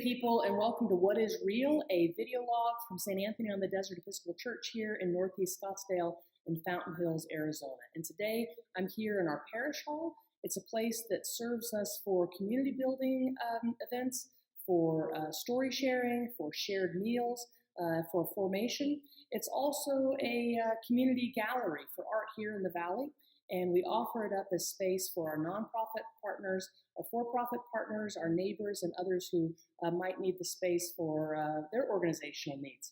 people, and welcome to What is Real, a video log from St. Anthony on the Desert Episcopal Church here in Northeast Scottsdale in Fountain Hills, Arizona. And today I'm here in our parish hall. It's a place that serves us for community building events, for story sharing, for shared meals, for formation. It's also a community gallery for art here in the Valley. And we offer it up as space for our nonprofit partners, our for-profit partners, our neighbors, and others who might need the space for their organizational needs.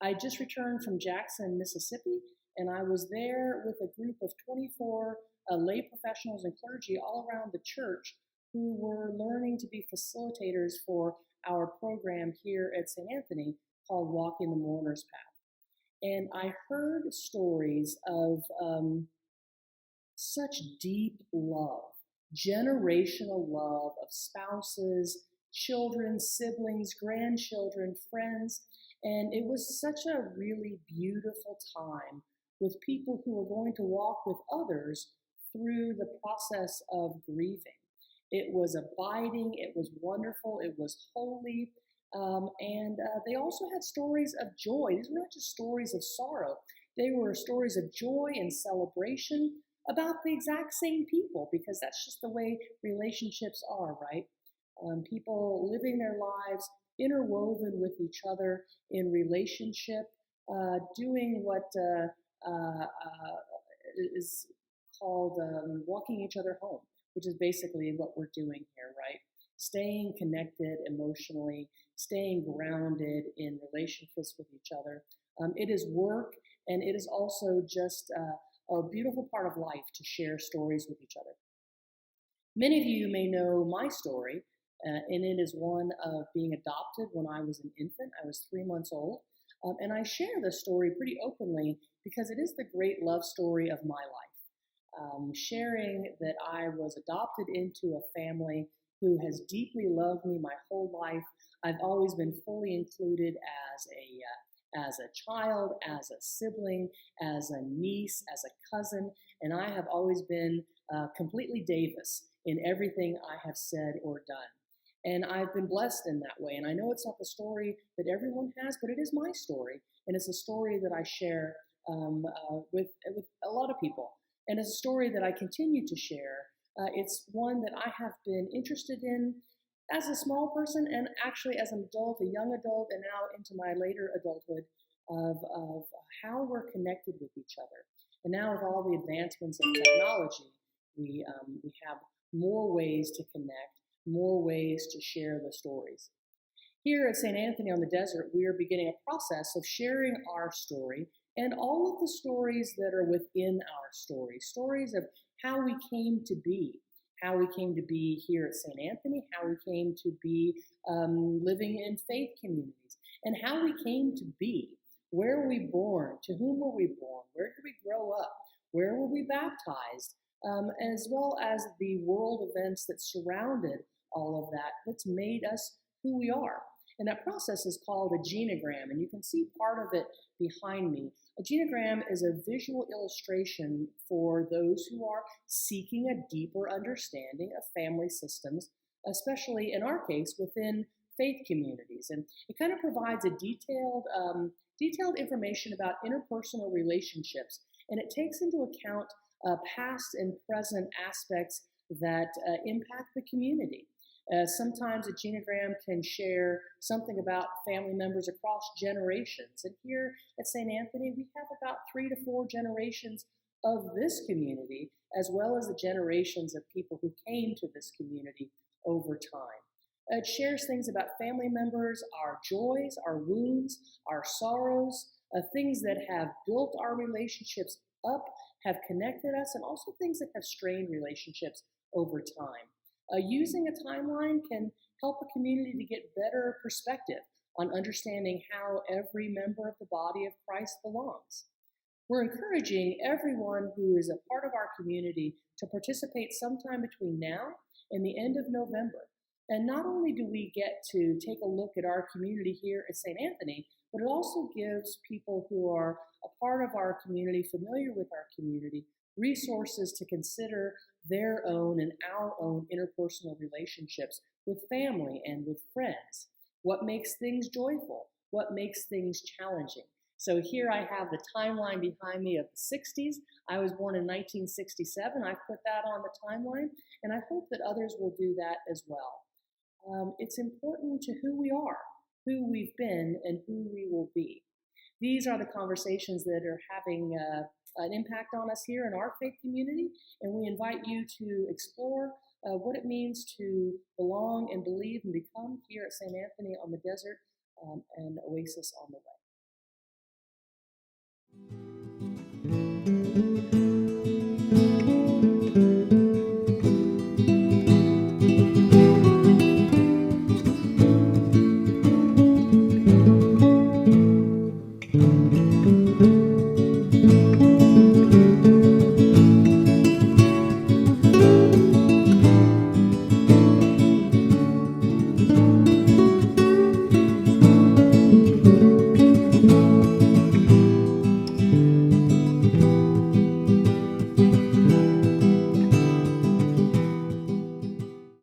I just returned from Jackson, Mississippi, and I was there with a group of 24 lay professionals and clergy all around the church who were learning to be facilitators for our program here at St. Anthony called Walking the Mourner's Path. And I heard stories of such deep love, generational love of spouses, children, siblings, grandchildren, friends. And it was such a really beautiful time with people who were going to walk with others through the process of grieving. It was abiding, it was wonderful, it was holy. And they also had stories of joy. These were not just stories of sorrow. They were stories of joy and celebration about the exact same people, because that's just the way relationships are, right? People living their lives interwoven with each other in relationship, doing what is called walking each other home, which is basically what we're doing here, right? Staying connected emotionally, staying grounded in relationships with each other. It is work, and it is also just a beautiful part of life to share stories with each other. Many of you may know my story, and it is one of being adopted when I was an infant. I was 3 months old, and I share this story pretty openly because it is the great love story of my life. Sharing that I was adopted into a family who has deeply loved me my whole life. I've always been fully included as a child, as a sibling, as a niece, as a cousin, and I have always been completely Davis in everything I have said or done. And I've been blessed in that way. And I know it's not the story that everyone has, but it is my story. And it's a story that I share with a lot of people. And it's a story that I continue to share. It's one that I have been interested in as a small person, and actually as an adult, a young adult, and now into my later adulthood, of how we're connected with each other. And now with all the advancements of technology, we have more ways to connect, more ways to share the stories. Here at St. Anthony on the Desert, we are beginning a process of sharing our story and all of the stories that are within our story, stories of how we came to be here at St. Anthony, how we came to be living in faith communities, and how we came to be. Where were we born? To whom were we born? Where did we grow up? Where were we baptized? As well as the world events that surrounded all of that, that's made us who we are. And that process is called a genogram, and you can see part of it behind me. A genogram is a visual illustration for those who are seeking a deeper understanding of family systems, especially in our case within faith communities. And it kind of provides a detailed information about interpersonal relationships, and it takes into account past and present aspects that impact the community. Sometimes a genogram can share something about family members across generations. And here at St. Anthony, we have about 3 to 4 generations of this community, as well as the generations of people who came to this community over time. It shares things about family members, our joys, our wounds, our sorrows, things that have built our relationships up, have connected us, and also things that have strained relationships over time. Using a timeline can help a community to get better perspective on understanding how every member of the body of Christ belongs. We're encouraging everyone who is a part of our community to participate sometime between now and the end of November. And not only do we get to take a look at our community here at St. Anthony, but it also gives people who are a part of our community, familiar with our community, resources to consider their own and our own interpersonal relationships with family and with friends. What makes things joyful? What makes things challenging? So here I have the timeline behind me of the 60s. I was born in 1967. I put that on the timeline, and I hope that others will do that as well. It's important to who we are, who we've been, and who we will be. These are the conversations that are having an impact on us here in our faith community, and we invite you to explore what it means to belong and believe and become here at St. Anthony on the Desert and Oasis on the Way.